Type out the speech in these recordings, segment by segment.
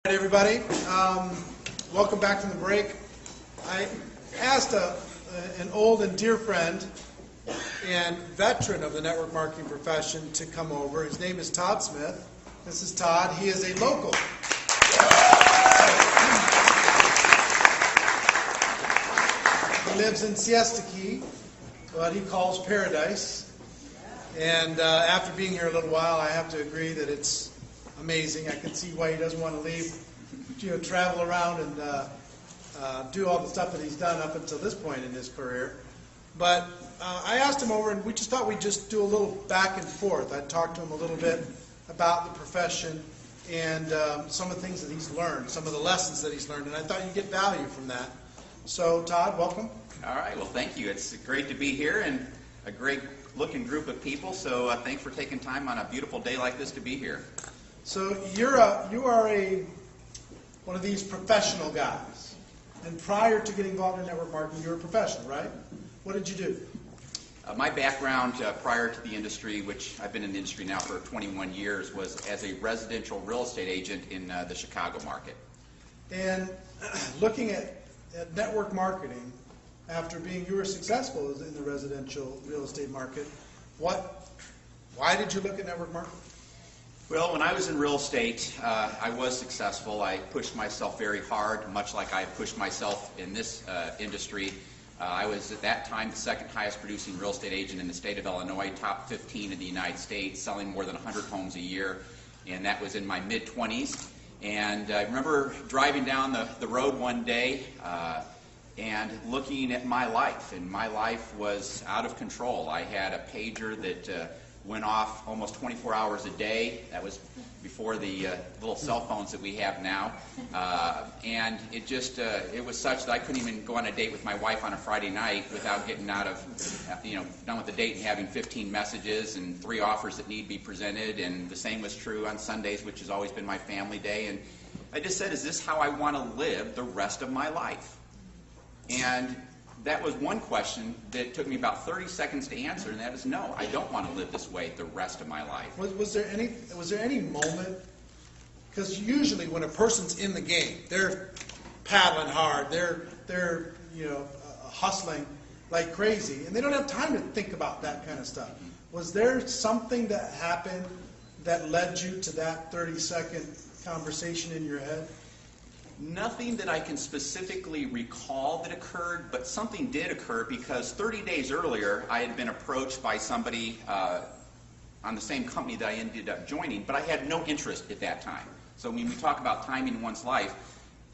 All right, everybody. Welcome back from the break. I asked an old and dear friend and veteran of the network marketing profession to come over. His name is Todd Smith. This is Todd. He is a local. He lives in Siesta Key, what he calls paradise. And after being here a little while, I have to agree that it's amazing. I can see why he doesn't want to leave, travel around and do all the stuff that he's done up until this point in his career. But I asked him over, and we just thought we'd just do a little back and forth. I'd talk to him a little bit about the profession and some of the things that he's learned, some of the lessons that he's learned, and I thought you'd get value from that. So, Todd, welcome. All right. Well, thank you. It's great to be here and a great-looking group of people. So, thanks for taking time on a beautiful day like this to be here. So you are one of these professional guys, and prior to getting involved in network marketing, you were a professional, right? What did you do? My background prior to the industry, which I've been in the industry now for 21 years, was as a residential real estate agent in the Chicago market. And looking at network marketing, after you were successful in the residential real estate market, why did you look at network marketing? Well, when I was in real estate, I was successful. I pushed myself very hard, much like I pushed myself in this industry. I was at that time the second highest producing real estate agent in the state of Illinois, top 15 in the United States, selling more than 100 homes a year, and that was in my mid-20s. And I remember driving down the road one day and looking at my life, and my life was out of control. I had a pager that went off almost 24 hours a day. That was before the little cell phones that we have now. And it was such that I couldn't even go on a date with my wife on a Friday night without getting done with the date and having 15 messages and 3 offers that need to be presented. And the same was true on Sundays, which has always been my family day. And I just said, is this how I want to live the rest of my life? And that was one question that took me about 30 seconds to answer, and that is no, I don't want to live this way the rest of my life. Was there any moment? Because usually when a person's in the game, they're paddling hard, they're hustling like crazy, and they don't have time to think about that kind of stuff. Was there something that happened that led you to that 30-second conversation in your head? Nothing that I can specifically recall that occurred, but something did occur because 30 days earlier I had been approached by somebody on the same company that I ended up joining, but I had no interest at that time. So when we talk about timing in one's life,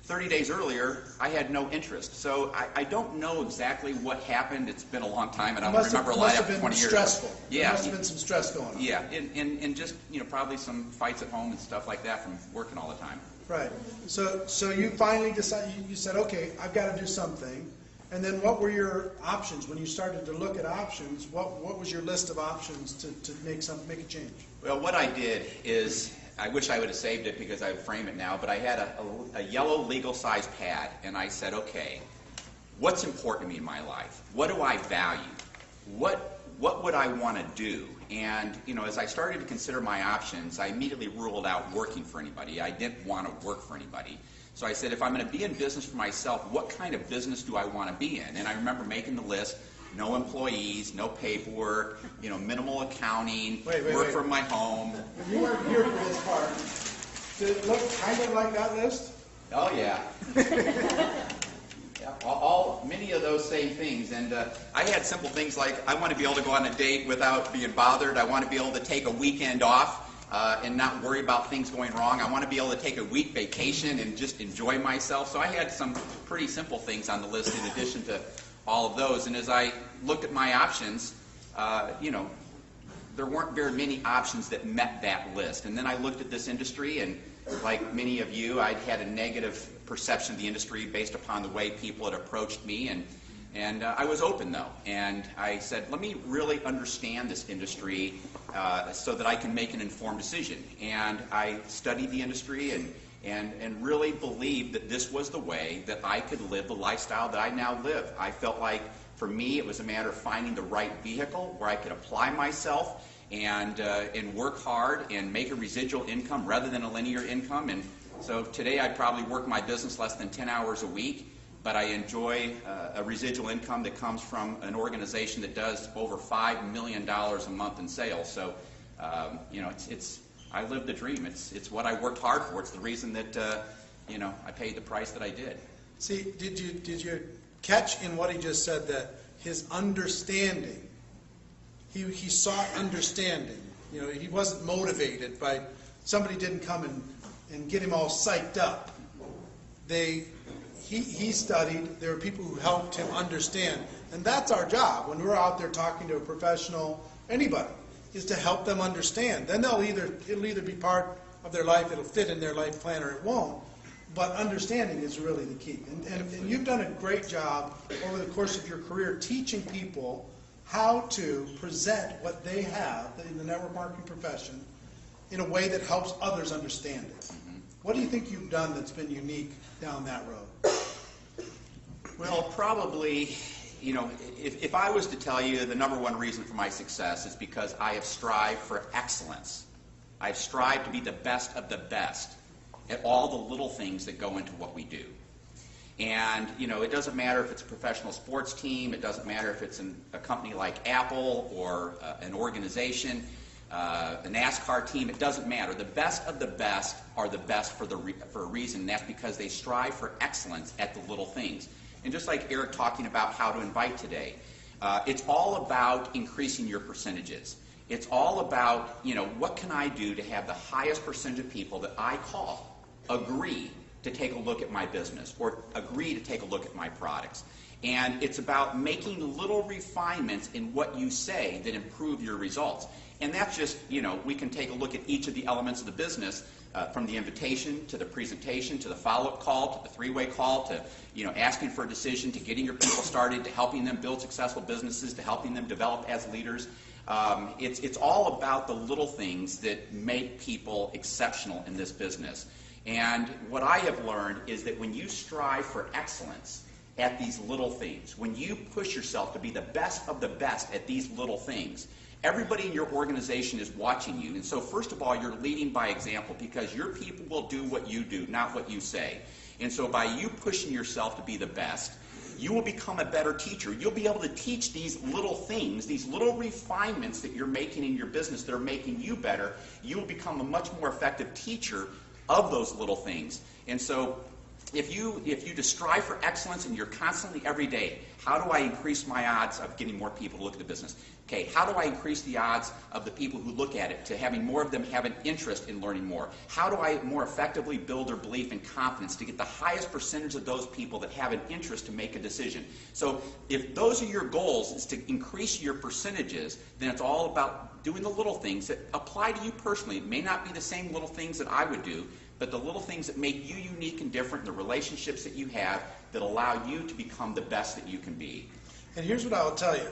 30 days earlier I had no interest. So I don't know exactly what happened. It's been a long time and I don't remember a lot after 20 years. Stressful. Yeah. There must have been some stress going on. Yeah, and just probably some fights at home and stuff like that from working all the time. Right. So you finally decided, you said, okay, I've got to do something. And then what were your options? When you started to look at options, what was your list of options to make a change? Well, what I did is, I wish I would have saved it because I would frame it now, but I had a yellow legal size pad, and I said, okay, what's important to me in my life? What do I value? What would I want to do? And, as I started to consider my options, I immediately ruled out working for anybody. I didn't want to work for anybody. So I said, if I'm going to be in business for myself, what kind of business do I want to be in? And I remember making the list: no employees, no paperwork, minimal accounting, work from my home. You weren't here for this part. Did it look kind of like that list? Oh, yeah. Many of those same things, and I had simple things like I want to be able to go on a date without being bothered. I want to be able to take a weekend off and not worry about things going wrong. I want to be able to take a week vacation and just enjoy myself. So I had some pretty simple things on the list in addition to all of those. And as I looked at my options, there weren't very many options that met that list. And then I looked at this industry, and like many of you, I'd had a negative perception of the industry based upon the way people had approached me, and I was open though, and I said, let me really understand this industry so that I can make an informed decision. And I studied the industry and really believed that this was the way that I could live the lifestyle that I now live. I felt like for me it was a matter of finding the right vehicle where I could apply myself and work hard and make a residual income rather than a linear income. And So today I probably work my business less than 10 hours a week, but I enjoy a residual income that comes from an organization that does over $5 million a month in sales. So, you know, I live the dream. It's what I worked hard for. It's the reason that, you know, I paid the price that I did. See, did you catch in what he just said that his understanding, he sought understanding. You know, he wasn't motivated by, somebody didn't come and get him all psyched up. He studied, there were people who helped him understand. And that's our job when we're out there talking to a professional, anybody, is to help them understand. Then it'll either be part of their life, it'll fit in their life plan, or it won't. But understanding is really the key. And you've done a great job over the course of your career teaching people how to present what they have in the network marketing profession in a way that helps others understand it. Mm-hmm. What do you think you've done that's been unique down that road? Well, probably, you know, if I was to tell you the number one reason for my success is because I have strived for excellence. I've strived to be the best of the best at all the little things that go into what we do. And, you know, it doesn't matter if it's a professional sports team, it doesn't matter if it's a company like Apple or an organization, a NASCAR team, it doesn't matter. The best of the best are the best for a reason, and that's because they strive for excellence at the little things. And just like Eric talking about how to invite today, it's all about increasing your percentages. It's all about, you know, what can I do to have the highest percentage of people that I call agree to take a look at my business or agree to take a look at my products. And it's about making little refinements in what you say that improve your results. And that's just, you know, we can take a look at each of the elements of the business, from the invitation to the presentation to the follow-up call to the three-way call to, you know, asking for a decision to getting your people started to helping them build successful businesses to helping them develop as leaders. It's all about the little things that make people exceptional in this business. And what I have learned is that when you strive for excellence at these little things, when you push yourself to be the best of the best at these little things, everybody in your organization is watching you. And so first of all, you're leading by example because your people will do what you do, not what you say. And so by you pushing yourself to be the best, you will become a better teacher. You'll be able to teach these little things, these little refinements that you're making in your business that are making you better. You will become a much more effective teacher of those little things. And so if you just strive for excellence and you're constantly every day, how do I increase my odds of getting more people to look at the business? Okay, how do I increase the odds of the people who look at it to having more of them have an interest in learning more? How do I more effectively build their belief and confidence to get the highest percentage of those people that have an interest to make a decision? So if those are your goals, is to increase your percentages, then it's all about doing the little things that apply to you personally. It may not be the same little things that I would do, but the little things that make you unique and different, the relationships that you have that allow you to become the best that you can be. And here's what I will tell you.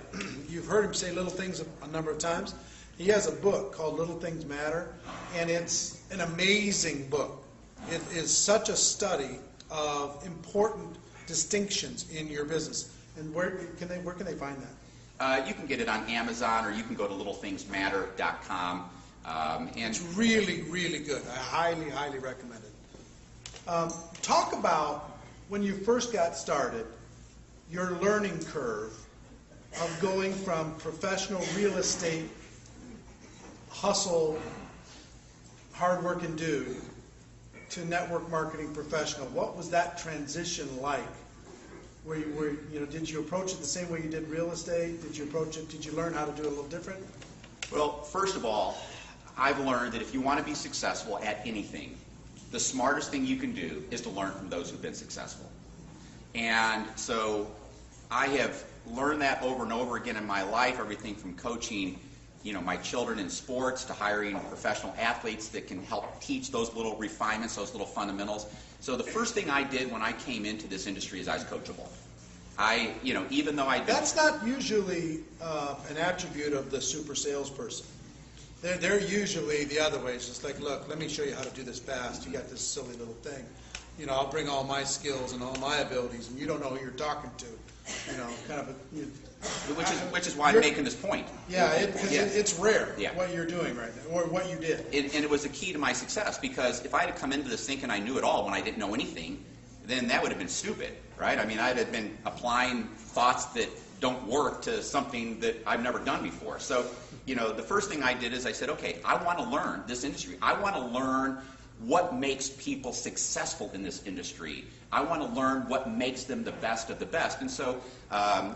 You've heard him say little things a number of times. He has a book called Little Things Matter, and it's an amazing book. It is such a study of important distinctions in your business. And where can they find that? You can get it on Amazon, or you can go to littlethingsmatter.com. It's really, really good. I highly, highly recommend it. Talk about when you first got started, your learning curve of going from professional real estate hustle, hard-working dude to network marketing professional. What was that transition like? Did you approach it the same way you did real estate? Did you learn how to do it a little different? Well, first of all, I've learned that if you want to be successful at anything, the smartest thing you can do is to learn from those who've been successful. And so I have learned that over and over again in my life, everything from coaching, my children in sports to hiring professional athletes that can help teach those little refinements, those little fundamentals. So the first thing I did when I came into this industry is I was coachable. Even though That's not usually an attribute of the super salesperson. They're usually the other way. It's just like, look, let me show you how to do this fast. You got this silly little thing. you know, I'll bring all my skills and all my abilities, and you don't know who you're talking to. You know, kind of which is why I'm making this point. Yeah, it's rare Yeah. what you're doing right now, or what you did. And it was the key to my success, because if I had come into this thinking I knew it all when I didn't know anything, then that would have been stupid, right? I mean, I'd have been applying thoughts that don't work to something that I've never done before. So, you know, the first thing I did is I said, okay, I want to learn this industry. I want to learn what makes people successful in this industry. I want to learn what makes them the best of the best. And so,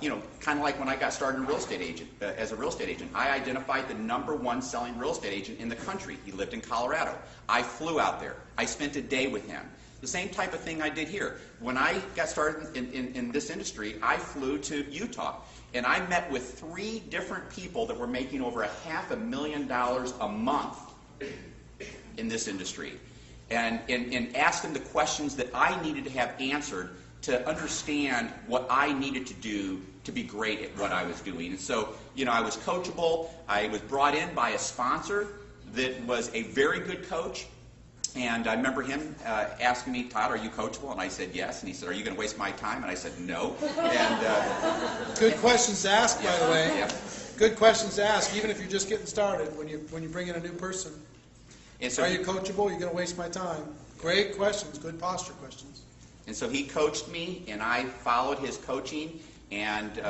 you know, kind of like when I got started as a real estate agent, I identified the #1 selling real estate agent in the country. He lived in Colorado. I flew out there. I spent a day with him. The same type of thing I did here. When I got started in this industry, I flew to Utah, and I met with 3 different people that were making over $500,000 a month in this industry, and asked them the questions that I needed to have answered to understand what I needed to do to be great at what I was doing. And so, you know, I was coachable. I was brought in by a sponsor that was a very good coach. And I remember him asking me, Todd, are you coachable? And I said, yes. And he said, are you going to waste my time? And I said, no. And good questions to ask, by the way. Yeah. Good questions to ask, even if you're just getting started. When you bring in a new person, and so are you coachable? You're going to waste my time. Great questions, good posture questions. And so he coached me, and I followed his coaching. And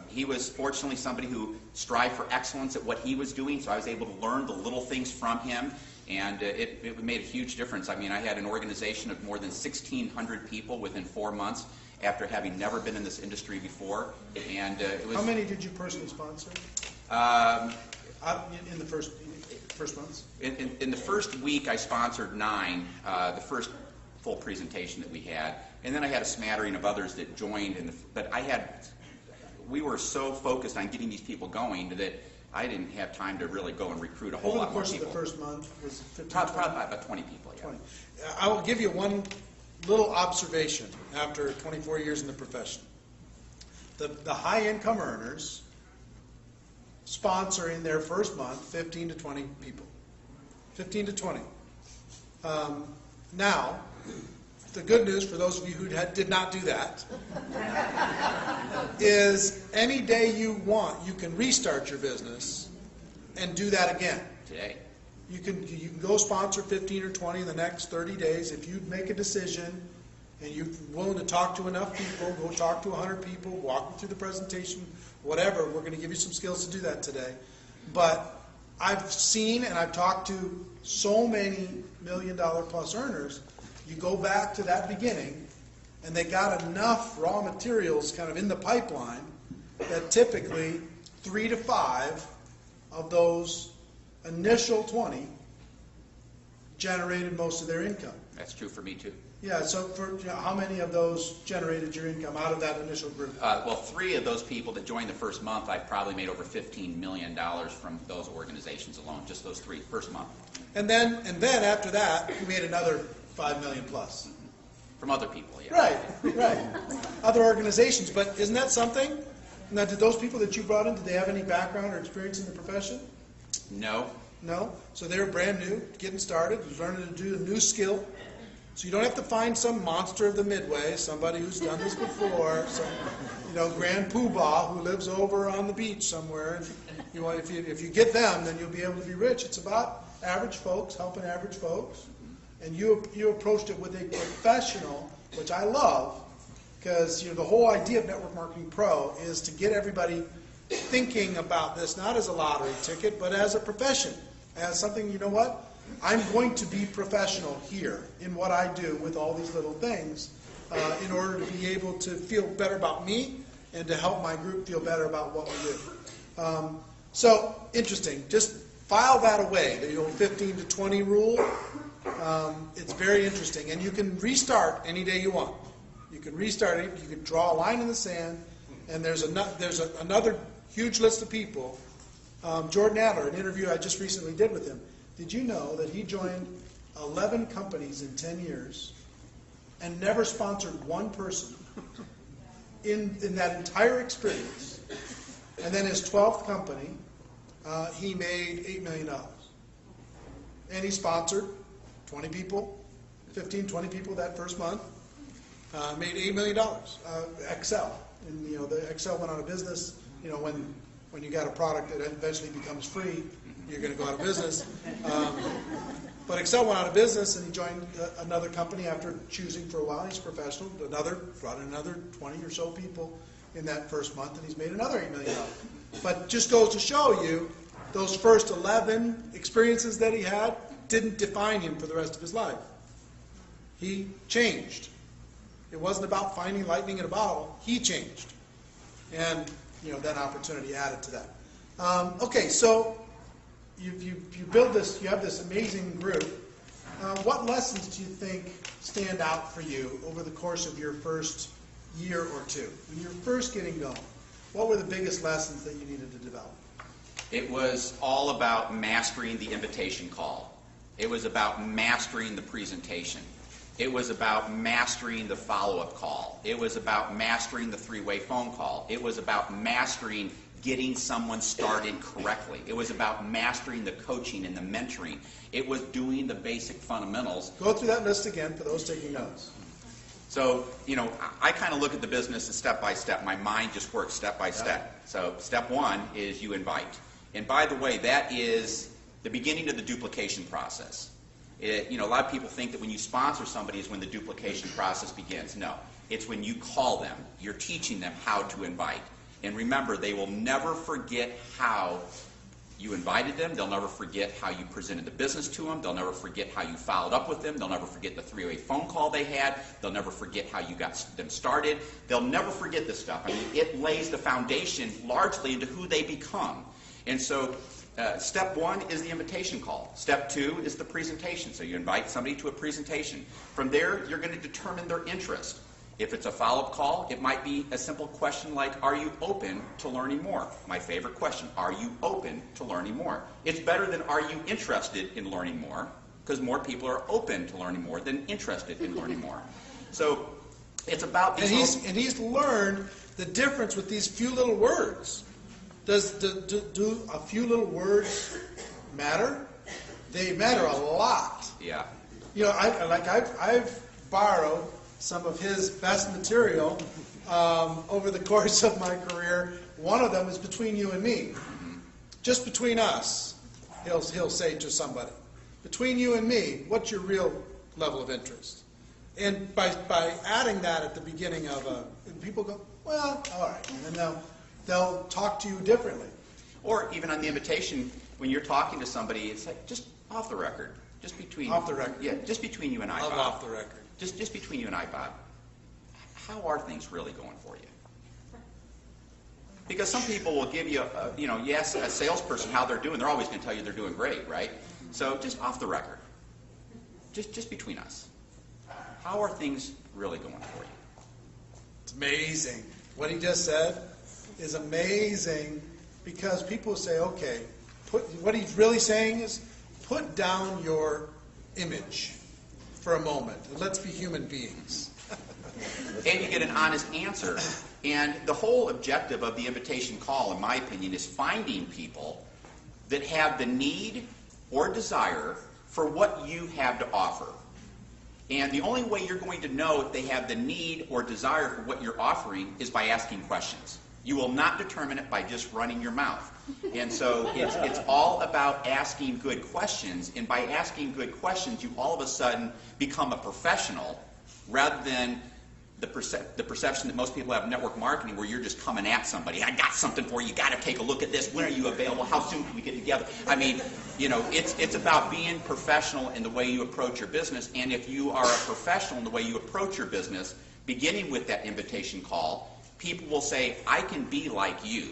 he was fortunately somebody who strived for excellence at what he was doing. So I was able to learn the little things from him. And it made a huge difference. I mean, I had an organization of more than 1,600 people within 4 months after having never been in this industry before. And it was. How many did you personally sponsor? In the first months? In the first week, I sponsored 9. The first full presentation that we had, and then I had a smattering of others that joined. But we were so focused on getting these people going that I didn't have time to really go and recruit a whole lot more people. Over the course of the first month, was 15, Probably about 20 people, yeah. 20. I will give you one little observation after 24 years in the profession. The high-income earners sponsor in their first month 15 to 20 people. 15 to 20. Now, the good news for those of you who did not do that is any day you want, you can restart your business and do that again. Today. You can go sponsor 15 or 20 in the next 30 days. If you make a decision and you're willing to talk to enough people, go talk to 100 people, walk them through the presentation, whatever. We're going to give you some skills to do that today. But I've seen and I've talked to so many $1 million plus earners. You go back to that beginning, and they got enough raw materials kind of in the pipeline that typically 3 to 5 of those initial 20 generated most of their income. That's true for me too. Yeah, so how many of those generated your income out of that initial group? Well, 3 of those people that joined the first month, I probably made over $15 million from those organizations alone, just those 3, first month. And then after that, you made another 5 million plus. From other people, yeah. Right. Other organizations, but isn't that something? Now, did those people that you brought in, did they have any background or experience in the profession? No. No? So they were brand new, getting started, learning to do a new skill. So you don't have to find some monster of the Midway, somebody who's done this before, some, Grand Poobah who lives over on the beach somewhere. If you get them, then you'll be able to be rich. It's about average folks, helping average folks. And you approached it with a professional, which I love, because the whole idea of Network Marketing Pro is to get everybody thinking about this not as a lottery ticket, but as a profession, as something, you know what? I'm going to be professional here in what I do with all these little things in order to be able to feel better about me and to help my group feel better about what we do. So, interesting. Just file that away, the old 15 to 20 rule. It's very interesting. And you can restart any day you want. You can restart it. You can draw a line in the sand. And there's another huge list of people. Jordan Adler, an interview I just recently did with him. Did you know that he joined 11 companies in 10 years and never sponsored one person in that entire experience? And then his 12th company, he made $8 million. And he sponsored 20 people 15, 20 people that first month, made $8 million. Excel, and the Excel went out of business. When you got a product that eventually becomes free, you're going to go out of business. But Excel went out of business, and he joined another company after choosing for a while. He's a professional. Brought in another 20 or so people in that first month, and he's made another $8 million. But just goes to show you, those first 11 experiences that he had didn't define him for the rest of his life. He changed. It wasn't about finding lightning in a bottle. He changed. And, that opportunity added to that. Okay, so you build this, you have this amazing group. What lessons do you think stand out for you over the course of your first year or two? When you're first getting going, what were the biggest lessons that you needed to develop? It was all about mastering the invitation call. It was about mastering the presentation. It was about mastering the follow-up call. It was about mastering the three-way phone call. It was about mastering getting someone started correctly. It was about mastering the coaching and the mentoring. It was doing the basic fundamentals. Go through that list again for those taking notes. So, I kind of look at the business as step by step. My mind just works step by step. So step one is you invite. And by the way, that is the beginning of the duplication process. A lot of people think that when you sponsor somebody is when the duplication process begins. No, it's when you call them. You're teaching them how to invite. And remember, they will never forget how you invited them. They'll never forget how you presented the business to them. They'll never forget how you followed up with them. They'll never forget the three-way phone call they had. They'll never forget how you got them started. They'll never forget this stuff. It lays the foundation largely into who they become. And so step one is the invitation call. Step two is the presentation. So you invite somebody to a presentation. From there, you're going to determine their interest. If it's a follow-up call, it might be a simple question like, are you open to learning more? My favorite question, are you open to learning more? It's better than are you interested in learning more, because more people are open to learning more than interested in learning more. So it's about these... And he's learned the difference with these few little words. Do a few little words matter? They matter a lot. Yeah. I've borrowed some of his best material over the course of my career. One of them is between you and me. Just between us, he'll say to somebody, between you and me, what's your real level of interest? And by adding that at the beginning of people go, well, all right, and then they'll talk to you differently. Or even on the invitation, when you're talking to somebody, it's like, just off the record. Just between... Off the record. Yeah, just between you and I, Bob. Off the record. Just between you and I, Bob. How are things really going for you? Because some people will give you, a salesperson, how they're doing. They're always going to tell you they're doing great, right? So just off the record. Just between us. How are things really going for you? It's amazing. What he just said is amazing, because people say, okay, what he's really saying is put down your image for a moment. Let's be human beings. And you get an honest answer. And the whole objective of the invitation call, in my opinion, is finding people that have the need or desire for what you have to offer. And the only way you're going to know if they have the need or desire for what you're offering is by asking questions. You will not determine it by just running your mouth. And so it's all about asking good questions. And by asking good questions, you all of a sudden become a professional, rather than the perception that most people have in network marketing, where you're just coming at somebody. I got something for you. You got to take a look at this. When are you available? How soon can we get together? I mean, it's about being professional in the way you approach your business. And if you are a professional in the way you approach your business, beginning with that invitation call, people will say, I can be like you.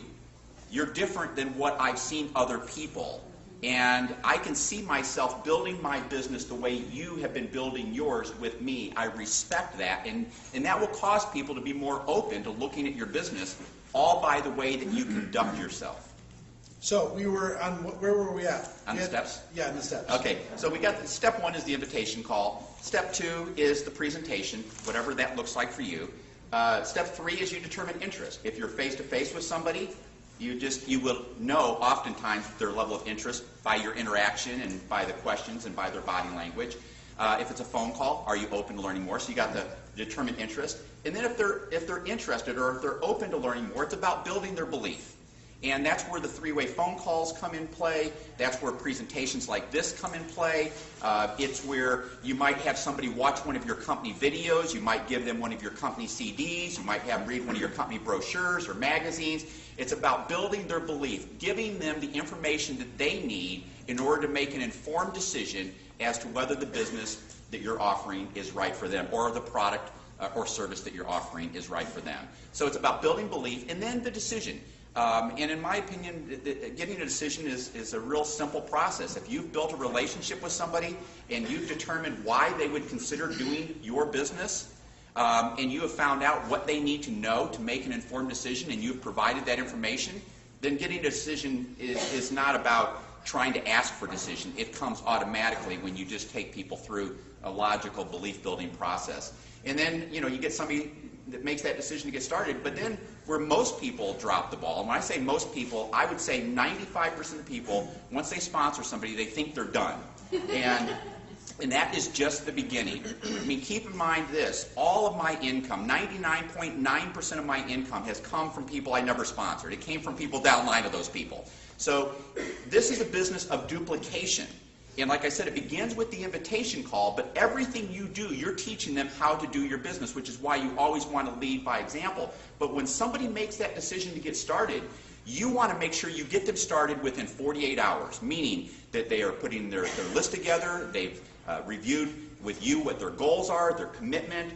You're different than what I've seen other people. And I can see myself building my business the way you have been building yours with me. I respect that. And that will cause people to be more open to looking at your business, all by the way that you conduct yourself. So we were on, where were we at? On the steps? Yeah, on the steps. Okay, so we got step one is the invitation call. Step two is the presentation, whatever that looks like for you. Step three is you determine interest. If you're face-to-face with somebody, you will know oftentimes their level of interest by your interaction and by the questions and by their body language. If it's a phone call, are you open to learning more? So you got the determined interest. And then if they're interested or if they're open to learning more, it's about building their belief. And that's where the three-way phone calls come in play. That's where presentations like this come in play. It's where you might have somebody watch one of your company videos. You might give them one of your company CDs. You might have them read one of your company brochures or magazines. It's about building their belief, giving them the information that they need in order to make an informed decision as to whether the business that you're offering is right for them or the product or service that you're offering is right for them. So it's about building belief and then the decision. And in my opinion, getting a decision is a real simple process. If you've built a relationship with somebody and you've determined why they would consider doing your business, and you have found out what they need to know to make an informed decision and you've provided that information, then getting a decision is not about trying to ask for a decision. It comes automatically when you just take people through a logical belief-building process. And then, you get somebody that makes that decision to get started, but then where most people drop the ball, and when I say most people, I would say 95% of the people, once they sponsor somebody, they think they're done. And that is just the beginning. I mean, keep in mind this, all of my income, 99.9% of my income has come from people I never sponsored. It came from people downline of those people. So this is a business of duplication. And like I said, it begins with the invitation call, but everything you do, you're teaching them how to do your business, which is why you always want to lead by example. But when somebody makes that decision to get started, you want to make sure you get them started within 48 hours, meaning that they are putting their list together, they've reviewed with you what their goals are, their commitment,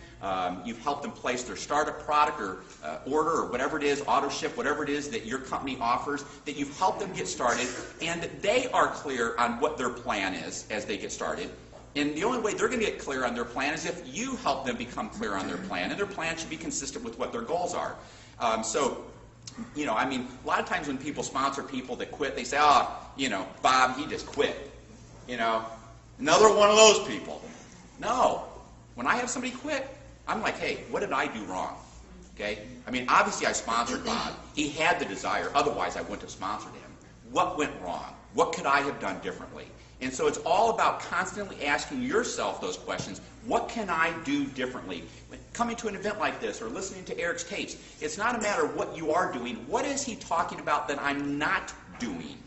you've helped them place their startup product or order or whatever it is, auto ship, whatever it is that your company offers, that you've helped them get started, and that they are clear on what their plan is as they get started. And the only way they're going to get clear on their plan is if you help them become clear on their plan, and their plan should be consistent with what their goals are. I mean, a lot of times when people sponsor people that quit, they say, Bob, he just quit. Another one of those people. No. When I have somebody quit, I'm like, hey, what did I do wrong? Okay? I mean, obviously I sponsored Bob. He had the desire. Otherwise, I wouldn't have sponsored him. What went wrong? What could I have done differently? And so it's all about constantly asking yourself those questions. What can I do differently? Coming to an event like this or listening to Eric's tapes, it's not a matter of what you are doing. What is he talking about that I'm not doing?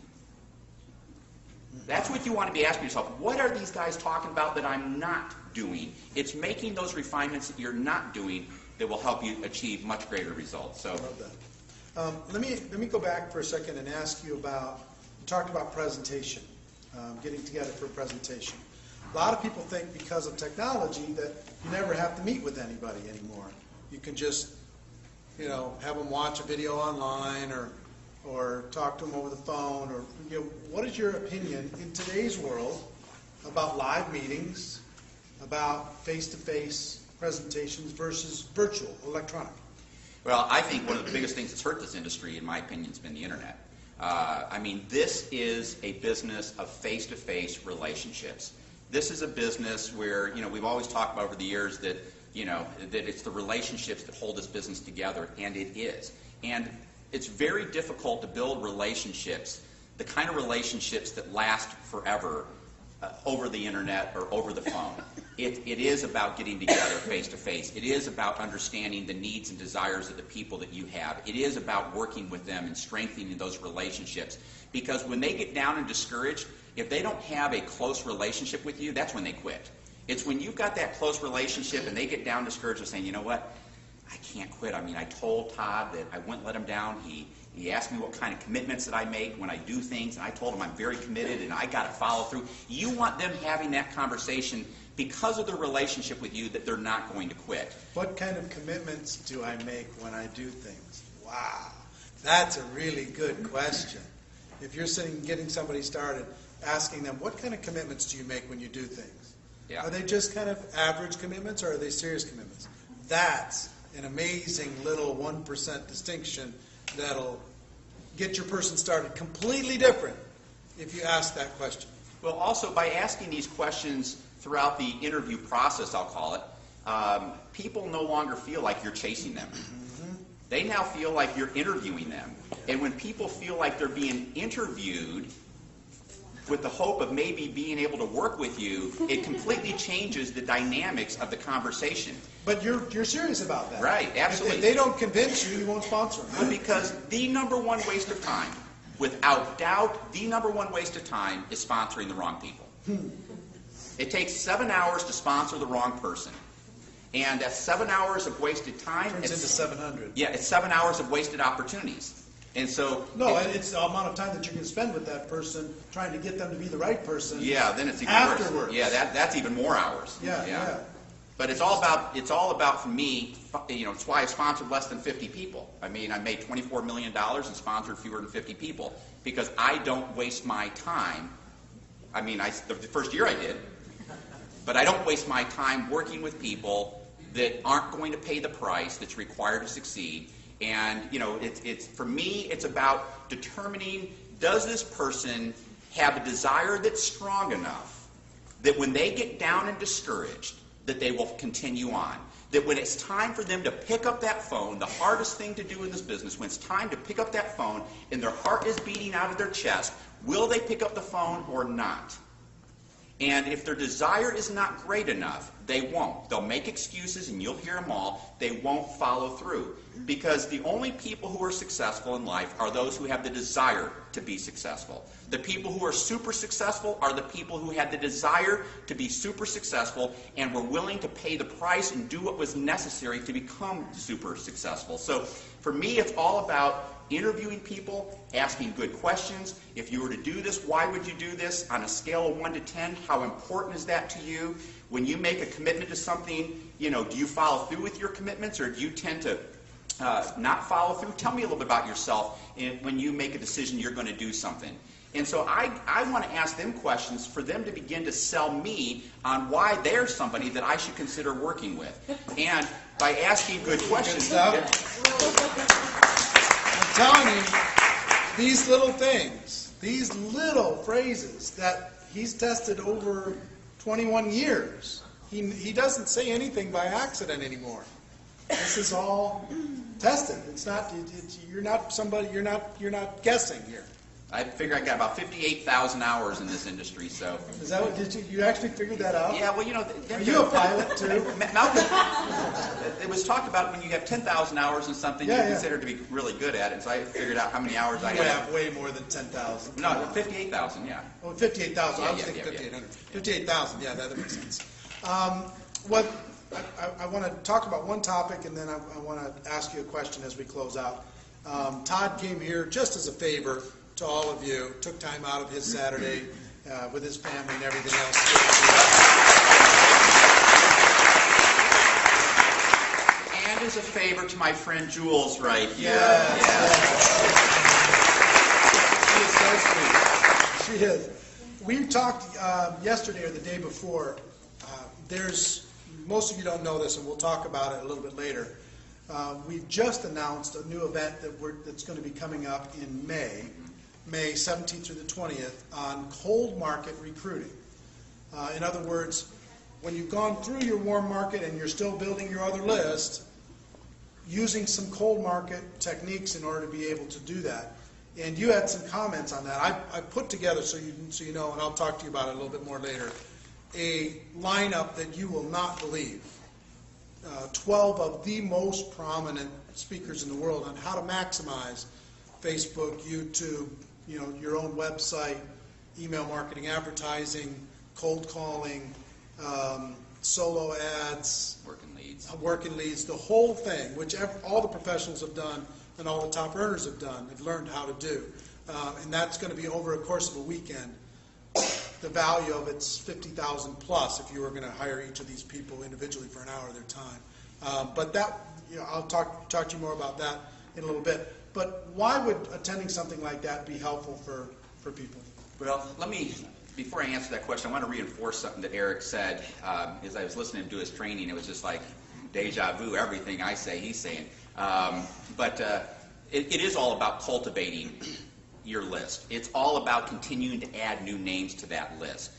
That's what you want to be asking yourself. What are these guys talking about that I'm not doing? It's making those refinements that you're not doing that will help you achieve much greater results. So, I love that. Let me go back for a second and ask you about, you talked about presentation, getting together for a presentation. A lot of people think because of technology that you never have to meet with anybody anymore. You can just, have them watch a video online or talk to them over the phone, or what is your opinion in today's world about live meetings, about face-to-face presentations versus virtual, electronic? well, I think one of the biggest things that's hurt this industry, in my opinion, has been the internet. This is a business of face-to-face relationships. This is a business where, we've always talked about over the years that, that it's the relationships that hold this business together, and it is. And it's very difficult to build relationships, the kind of relationships that last forever over the internet or over the phone. It is about getting together face to face. It is about understanding the needs and desires of the people that you have. It is about working with them and strengthening those relationships. Because when they get down and discouraged, if they don't have a close relationship with you, that's when they quit. It's when you've got that close relationship and they get down discouraged and saying, you know what, I can't quit. I told Todd that I wouldn't let him down. He asked me what kind of commitments that I make when I do things, and I told him I'm very committed and I got to follow through. You want them having that conversation because of their relationship with you, that they're not going to quit. What kind of commitments do I make when I do things? Wow, that's a really good question. If you're getting somebody started, asking them, what kind of commitments do you make when you do things? Yeah. Are they just kind of average commitments, or are they serious commitments? That's an amazing little 1% distinction that'll get your person started completely different if you ask that question. Well, also, by asking these questions throughout the interview process, I'll call it, people no longer feel like you're chasing them. Mm-hmm. They now feel like you're interviewing them. And when people feel like they're being interviewed, with the hope of maybe being able to work with you, it completely changes the dynamics of the conversation. But you're serious about that. Right, absolutely. If they don't convince you, you won't sponsor them. Because the number one waste of time, without doubt, the number one waste of time is sponsoring the wrong people. It takes 7 hours to sponsor the wrong person. And that's 7 hours of wasted time. Turns into 700. Yeah, it's 7 hours of wasted opportunities. And so... No, it's the amount of time that you can spend with that person trying to get them to be the right person. Yeah, then it's even afterwards. worse. Yeah, that's even more hours. Yeah. But it's all about for me, it's why I sponsored less than 50 people. I mean, I made $24 million and sponsored fewer than 50 people because I don't waste my time. I mean, the first year I did, but I don't waste my time working with people that aren't going to pay the price that's required to succeed. And, it's for me, it's about determining, does this person have a desire that's strong enough that when they get down and discouraged, that they will continue on. That when it's time for them to pick up that phone, the hardest thing to do in this business, when it's time to pick up that phone and their heart is beating out of their chest, will they pick up the phone or not? And if their desire is not great enough, they won't. They'll make excuses, and you'll hear them all. They won't follow through. Because the only people who are successful in life are those who have the desire to be successful. The people who are super successful are the people who had the desire to be super successful and were willing to pay the price and do what was necessary to become super successful. So for me, it's all about interviewing people, asking good questions. If you were to do this, why would you do this? On a scale of 1 to 10, how important is that to you? When you make a commitment to something, do you follow through with your commitments, or do you tend to not follow through? Tell me a little bit about yourself when you make a decision you're going to do something. And so I want to ask them questions for them to begin to sell me on why they're somebody that I should consider working with. And by asking good questions... I'm telling you, these little things, these little phrases that he's tested over 21 years, he doesn't say anything by accident anymore. This is all tested. It's not. You're not somebody. You're not guessing here. I figure I got about 58,000 hours in this industry. So is that what? Did you actually figure that out? Yeah. Well, Are you a pilot too? Malcolm, it was talked about when you have 10,000 hours in something you're considered to be really good at it. So I figured out how many hours I have. Way more than 10,000. No, 58,000. Yeah. Oh, 58,000. I was thinking 5,800. 58,000. Yeah, that makes sense. What I want to talk about one topic, and then I want to ask you a question as we close out. Todd came here just as a favor to all of you, took time out of his Saturday with his family and everything else. And as a favor to my friend Jules right here. She is so sweet. She is. We talked yesterday or the day before. Most of you don't know this, and we'll talk about it a little bit later. We've just announced a new event that's going to be coming up in May 17th through the 20th, on cold market recruiting. In other words, when you've gone through your warm market and you're still building your other list, using some cold market techniques in order to be able to do that. And you had some comments on that. I put together, so you know, and I'll talk to you about it a little bit more later, a lineup that you will not believe. 12 of the most prominent speakers in the world on how to maximize Facebook, YouTube, your own website, email marketing, advertising, cold calling, solo ads, working leads, the whole thing, which all the professionals have done and all the top earners have done, have learned how to do. And that's going to be over a course of a weekend. The value of it's $50,000 plus if you were going to hire each of these people individually for an hour of their time. But that, I'll talk to you more about that in a little bit. But why would attending something like that be helpful for people? Well, before I answer that question, I want to reinforce something that Eric said. As I was listening to him do his training, it was just like deja vu, everything I say, he's saying. But it is all about cultivating your list. It's all about continuing to add new names to that list.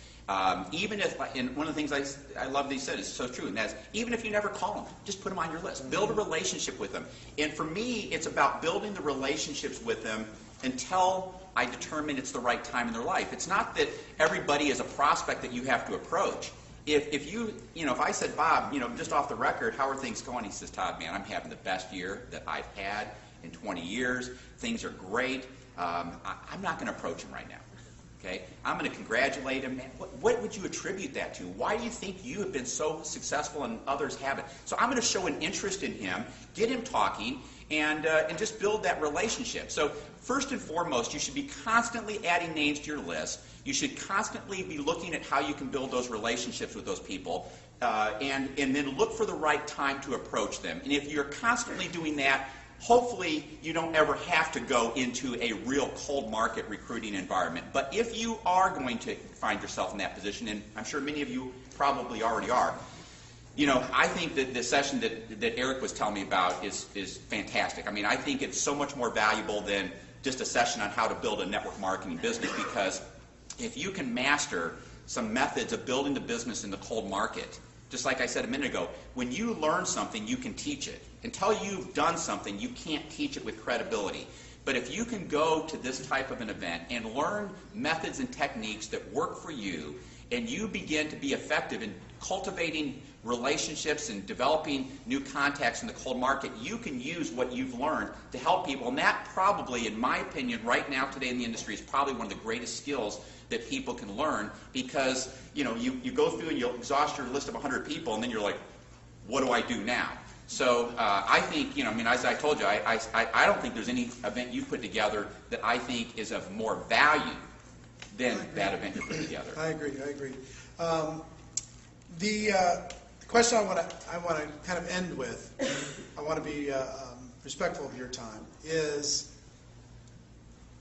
Even if, and one of the things I love that he said is so true, and that's even if you never call them, just put them on your list. Build a relationship with them. And for me, it's about building the relationships with them until I determine it's the right time in their life. It's not that everybody is a prospect that you have to approach. If you know, if I said, Bob, you know, just off the record, how are things going? He says, Todd, man, I'm having the best year that I've had in 20 years. Things are great. I'm not going to approach him right now. Okay? I'm going to congratulate him. Man, what would you attribute that to? Why do you think you have been so successful and others haven't? So I'm going to show an interest in him, get him talking, and just build that relationship. So first and foremost, you should be constantly adding names to your list. You should constantly be looking at how you can build those relationships with those people, and then look for the right time to approach them. And if you're constantly doing that, hopefully you don't ever have to go into a real cold market recruiting environment. But if you are going to find yourself in that position, and I'm sure many of you probably already are, you know, I think that the session that Eric was telling me about is fantastic. I mean, I think it's so much more valuable than just a session on how to build a network marketing business, because if you can master some methods of building the business in the cold market, just like I said a minute ago, when you learn something, you can teach it. Until you've done something, you can't teach it with credibility. But if you can go to this type of an event and learn methods and techniques that work for you, and you begin to be effective in cultivating relationships and developing new contacts in the cold market, you can use what you've learned to help people. And that probably, in my opinion, right now today in the industry is probably one of the greatest skills that people can learn, because you know, you go through and you'll exhaust your list of 100 people, and then you're like, what do I do now? So I think, you know, I mean, as I told you, I don't think there's any event you put together that I think is of more value than that event you put together. I agree. The question I want to kind of end with, I want to be respectful of your time, is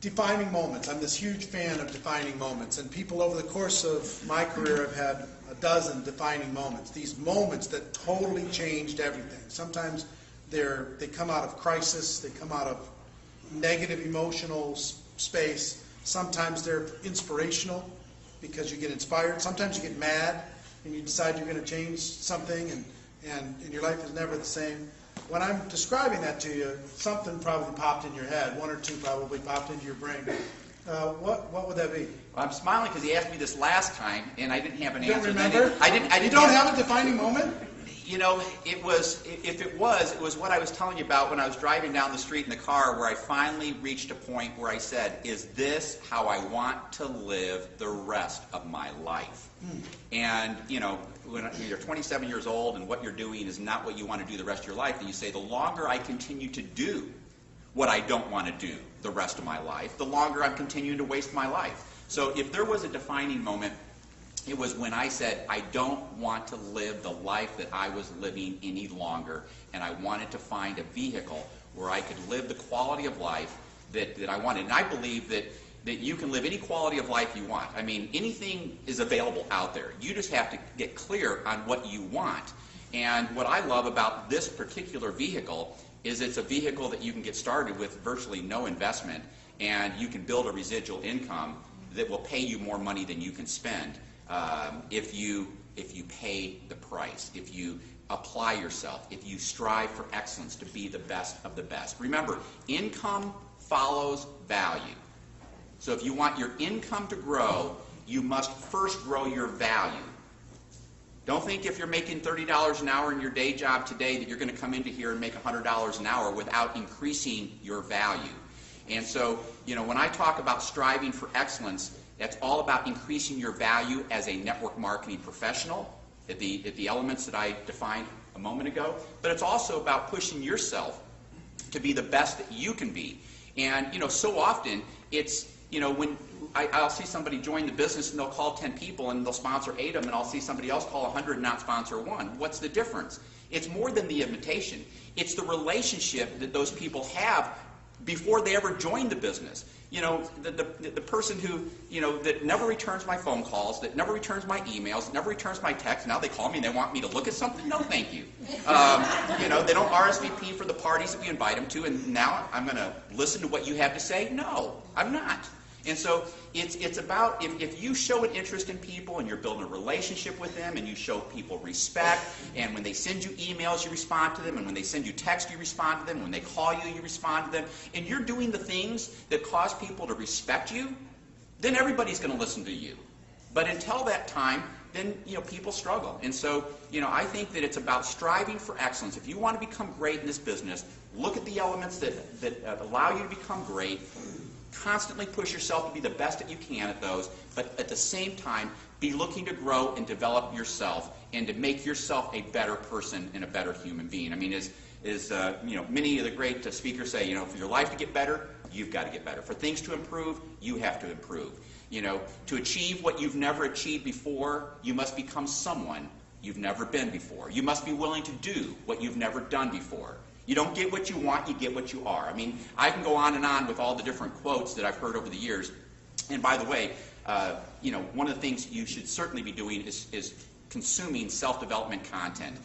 defining moments. I'm this huge fan of defining moments, and people over the course of my career have had a dozen defining moments. These moments that totally changed everything. Sometimes they come out of crisis, they come out of negative emotional space. Sometimes they're inspirational because you get inspired. Sometimes you get mad and you decide you're going to change something, and your life is never the same. When I'm describing that to you, something probably popped in your head. One or two probably popped into your brain. What would that be? Well, I'm smiling because he asked me this last time, and I didn't have an You answer. don't remember? I didn't. You don't have a defining moment? You know, it was what I was telling you about when I was driving down the street in the car, where I finally reached a point where I said, is this how I want to live the rest of my life? And, you know, when you're 27 years old and what you're doing is not what you want to do the rest of your life, and you say, the longer I continue to do what I don't want to do the rest of my life, the longer I'm continuing to waste my life. So if there was a defining moment, it was when I said, I don't want to live the life that I was living any longer, and I wanted to find a vehicle where I could live the quality of life that I wanted. And I believe that you can live any quality of life you want. I mean, anything is available out there. You just have to get clear on what you want. And what I love about this particular vehicle is it's a vehicle that you can get started with virtually no investment, and you can build a residual income that will pay you more money than you can spend if you pay the price, if you apply yourself, if you strive for excellence to be the best of the best. Remember, income follows value. So if you want your income to grow, you must first grow your value. Don't think if you're making $30 an hour in your day job today that you're going to come into here and make $100 an hour without increasing your value. And so, you know, when I talk about striving for excellence, that's all about increasing your value as a network marketing professional at the elements that I defined a moment ago. But it's also about pushing yourself to be the best that you can be. And, you know, so often it's, you know, when I'll see somebody join the business and they'll call 10 people and they'll sponsor 8 of them, and I'll see somebody else call 100 and not sponsor 1. What's the difference? It's more than the invitation. It's the relationship that those people have before they ever join the business. You know, the person who, you know, that never returns my phone calls, that never returns my emails, that never returns my texts, now they call me and they want me to look at something? No, thank you. You know, they don't RSVP for the parties that we invite them to, and now I'm going to listen to what you have to say? No, I'm not. And so it's about, if you show an interest in people and you're building a relationship with them and you show people respect, and when they send you emails, you respond to them, and when they send you text, you respond to them, when they call you, you respond to them, and you're doing the things that cause people to respect you, then everybody's going to listen to you. But until that time, then people struggle. And so I think that it's about striving for excellence. If you want to become great in this business, look at the elements that allow you to become great. Constantly push yourself to be the best that you can at those, but at the same time, be looking to grow and develop yourself and to make yourself a better person and a better human being. I mean, as many of the great speakers say, for your life to get better, you've got to get better. For things to improve, you have to improve. To achieve what you've never achieved before, you must become someone you've never been before. You must be willing to do what you've never done before. You don't get what you want, you get what you are. I mean, I can go on and on with all the different quotes that I've heard over the years. And by the way, one of the things you should certainly be doing is consuming self-development content.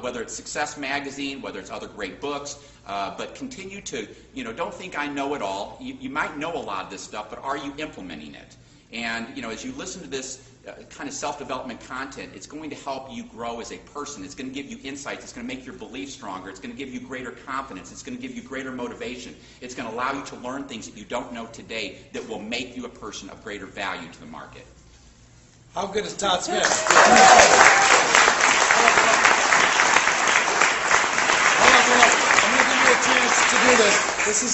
Whether it's Success Magazine, whether it's other great books, but continue to, don't think I know it all. You might know a lot of this stuff, but are you implementing it? And, as you listen to this kind of self-development content, it's going to help you grow as a person. It's going to give you insights. It's going to make your beliefs stronger. It's going to give you greater confidence. It's going to give you greater motivation. It's going to allow you to learn things that you don't know today that will make you a person of greater value to the market. How good is Todd Smith? I'm going to give you a chance to do this. This is